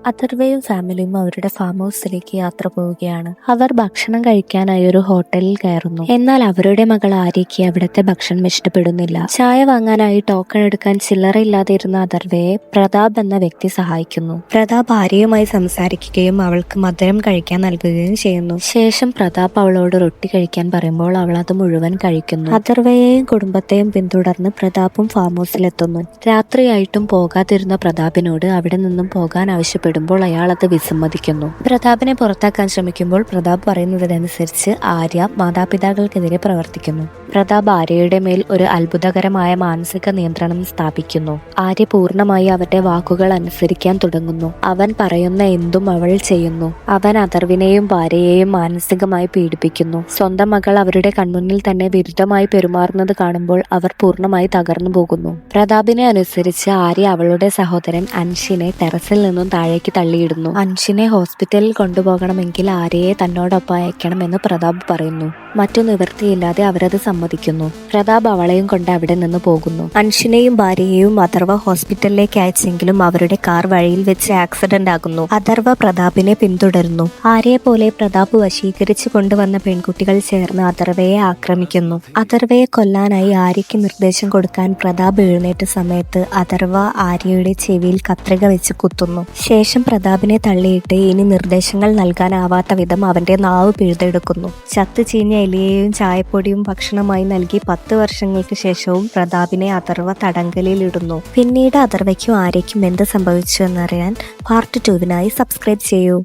അഥർവയും ഫാമിലിയും അവരുടെ ഫാം ഹൗസിലേക്ക് യാത്ര പോവുകയാണ്. അവർ ഭക്ഷണം കഴിക്കാനായി ഒരു ഹോട്ടലിൽ കയറുന്നു. എന്നാൽ അവരുടെ മകൾ ആര്യയ്ക്ക് അവിടുത്തെ ഭക്ഷണം ഇഷ്ടപ്പെടുന്നില്ല. ചായ വാങ്ങാനായി ടോക്കൺ എടുക്കാൻ ചില്ലറയില്ലാതെ ഇരുന്ന അഥർവയെ പ്രതാപ് എന്ന വ്യക്തി സഹായിക്കുന്നു. പ്രതാപ് ആര്യയുമായി സംസാരിക്കുകയും അവൾക്ക് മധുരം കഴിക്കാൻ നൽകുകയും ചെയ്യുന്നു. ശേഷം പ്രതാപ് അവളോട് റൊട്ടി കഴിക്കാൻ പറയുമ്പോൾ അവൾ അത് മുഴുവൻ കഴിക്കുന്നു. അഥർവയെയും കുടുംബത്തെയും പിന്തുടർന്ന് പ്രതാപും ഫാം ഹൗസിലെത്തുന്നു. രാത്രിയായിട്ടും പോകാതിരുന്ന പ്രതാപിനോട് അവിടെ നിന്നും പോകാൻ ആവശ്യപ്പെടുമ്പോൾ അയാൾ അത് വിസമ്മതിക്കുന്നു. പ്രതാപിനെ പുറത്താക്കാൻ ശ്രമിക്കുമ്പോൾ പ്രതാപ് പറയുന്നതിനനുസരിച്ച് ആര്യ മാതാപിതാക്കൾക്കെതിരെ പ്രവർത്തിക്കുന്നു. പ്രതാപ് ആര്യയുടെ മേൽ ഒരു അത്ഭുതകരമായ മാനസിക നിയന്ത്രണം സ്ഥാപിക്കുന്നു. ആര്യ പൂർണ്ണമായി അവന്റെ വാക്കുകൾ അനുസരിക്കാൻ തുടങ്ങുന്നു. അവൻ പറയുന്ന എന്തും അവൾ ചെയ്യുന്നു. അവൻ അഥർവിനെയും ഭാര്യയെയും മാനസികമായി പീഡിപ്പിക്കുന്നു. സ്വന്തം മകൾ അവരുടെ കൺമുന്നിൽ തന്നെ വിരുദ്ധമായി പെരുമാറുന്നത് കാണുമ്പോൾ അവർ പൂർണ്ണമായി തകർന്നു പോകുന്നു. പ്രതാപിനെ അനുസരിച്ച് ആര്യ അവളുടെ സഹോദരൻ അൻഷിനെ ടെറസിൽ നിന്നും താഴേക്ക് തള്ളിയിടുന്നു. അൻഷിനെ ഹോസ്പിറ്റലിൽ കൊണ്ടുപോകണമെങ്കിൽ ആര്യയെ തന്നോടൊപ്പം അയക്കണമെന്ന് പ്രതാപ് പറയുന്നു. മറ്റു നിവൃത്തിയില്ലാതെ അവരത് സമ്മതിക്കുന്നു. പ്രതാപ് അവളെയും കൊണ്ട് അവിടെ നിന്ന് പോകുന്നു. അൻഷിനെയും ഭാര്യയെയും അഥർവ ഹോസ്പിറ്റലിലേക്ക് അയച്ചെങ്കിലും അവരുടെ കാർ വഴിയിൽ വെച്ച് ആക്സിഡന്റ് ആകുന്നു. അഥർവ പ്രതാപിനെ പിന്തുടരുന്നു. ആര്യയെ പോലെ പ്രതാപ് വശീകരിച്ചു കൊണ്ടുവന്ന പെൺകുട്ടികൾ ചേർന്ന് അഥർവയെ ആക്രമിക്കുന്നു. അഥർവയെ കൊല്ലാനായി ആര്യയ്ക്ക് നിർദ്ദേശം കൊടുക്കാൻ പ്രതാപ് എഴുന്നേറ്റ സമയത്ത് അഥർവ ആര്യയുടെ ചെവിയിൽ കത്രിക വെച്ച് കുത്തുന്നു. ശേഷം പ്രതാപിനെ തള്ളിയിട്ട് ഇനി നിർദ്ദേശങ്ങൾ നൽകാനാവാത്ത വിധം അവന്റെ നാവ് പിഴുതെടുക്കുന്നു. ചത്തു ചീഞ്ഞ എലിയെയും ചായപ്പൊടിയും ഭക്ഷണമായി നൽകി 10 വർഷങ്ങൾക്ക് ശേഷവും പ്രതാപിനെ അഥർവ തടങ്കലിൽ ഇടുന്നു. പിന്നീട് അഥർവയ്ക്കും ആര്യയ്ക്കും എന്ത് സംഭവിച്ചു എന്നറിയാൻ പാർട്ട് 2 സബ്സ്ക്രൈബ് ചെയ്യൂ.